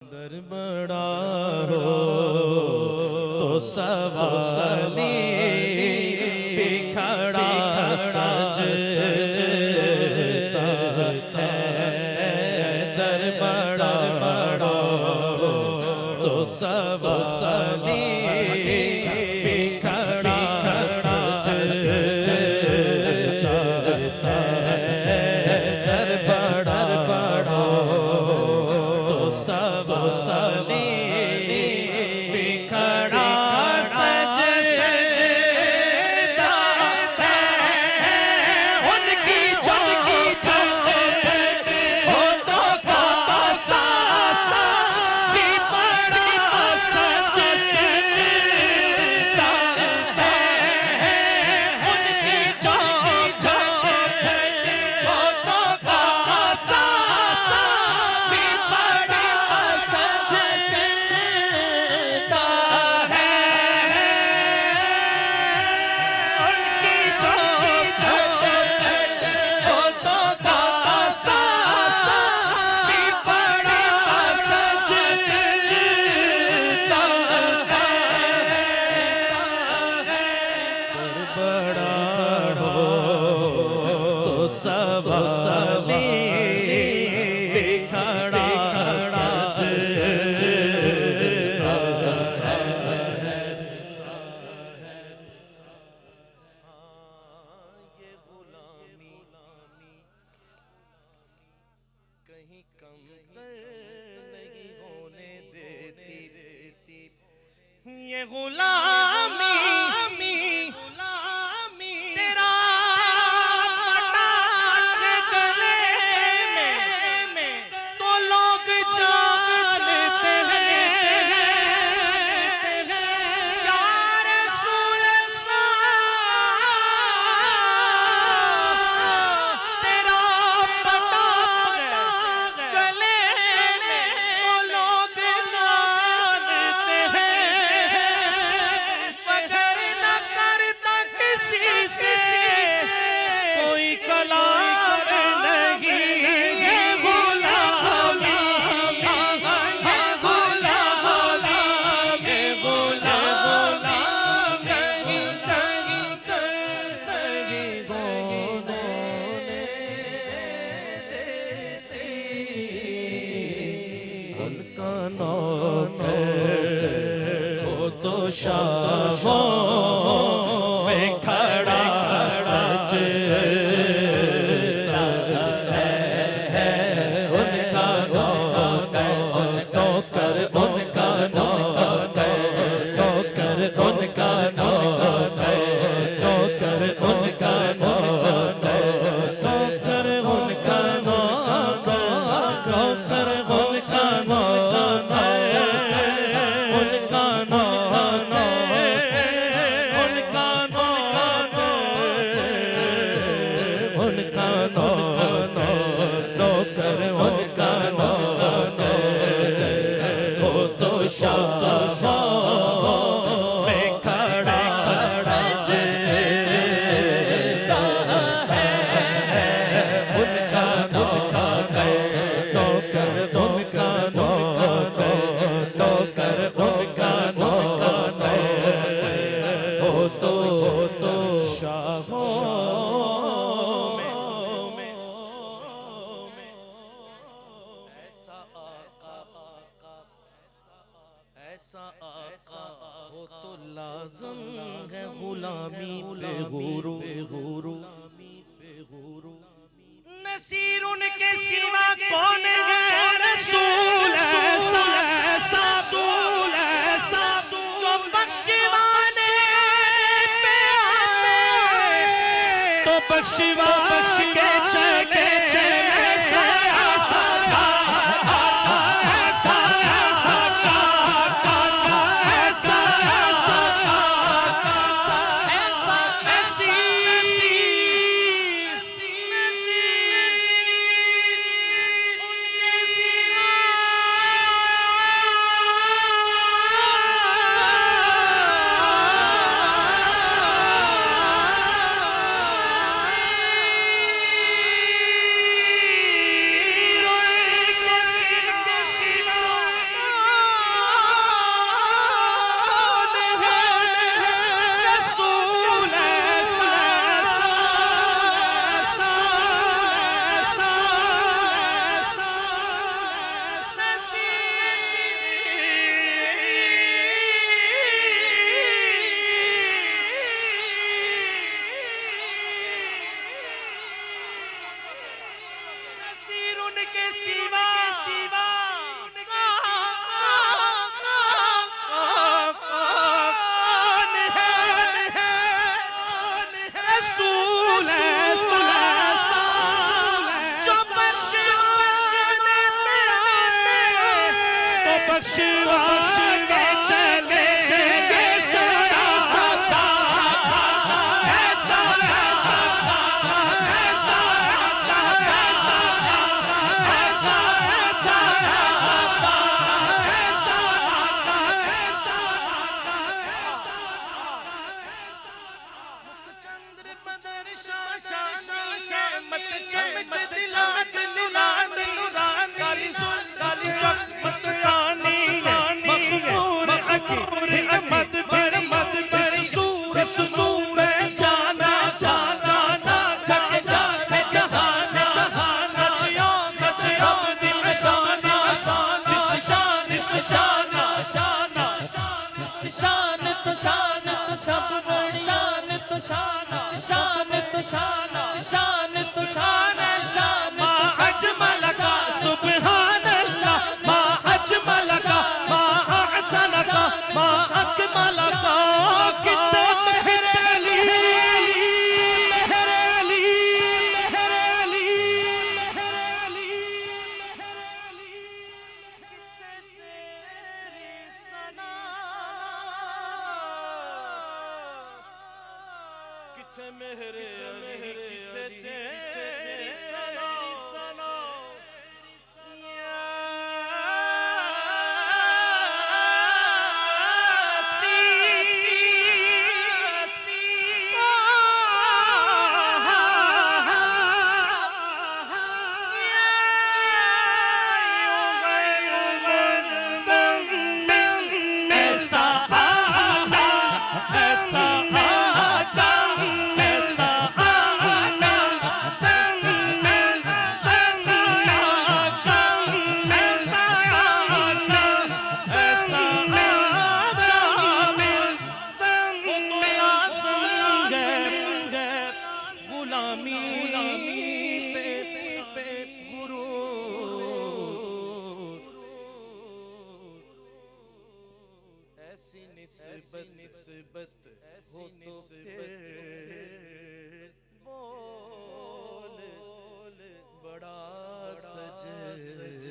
दर बड़ा हो तो सवाली बिखड़ा सजता है। दर बड़ा हो तो सवाली बिखड़ा सजता है। दर बड़ा हो तो सवाली बिखड़ा सजता है। उनकी हो तो कासा बिखड़ा सजता है। उनकी हो तो कासा बिखड़ा सजता है। उनकी हो तो कासा बिखड़ा सजता है। बड़ा हो तो सवाली बिखड़ा सजता है। ये गुलामी कहीं कम नहीं होने देती। ये गुलामी तेरा कटार गले में तो लोग जानते हैं। या रसूल अल्लाह तेरा कटार गले में तो लोग जानते हैं। मगर न करता किसी से कोई कलाम नहीं। ये गुलामी ये गुलामी ये गुलामी कहीं गोदों ने उनका नौकर हो तो शाहों में खड़ा सजता है। उनका नौकर उनका नौकर उनका नौकर उनका नौकर उनका नौकर उनका नौकर उनका हो तो शाहों में खड़ा सजता है। उनका नौकर उनका नौकर उनका हो तो शाहों में ऐसा आका हो तो लाज़िम है गुलामी पे गुरु नसीर उनके सिवा कौन है। रसूल ऐसा जो बख्शवाने पे आए तो बख्शवा के चले बख्शवा के चले साया सदा ऐसा ऐसा ऐसा निस्बत हो तो बोल बड़ा सज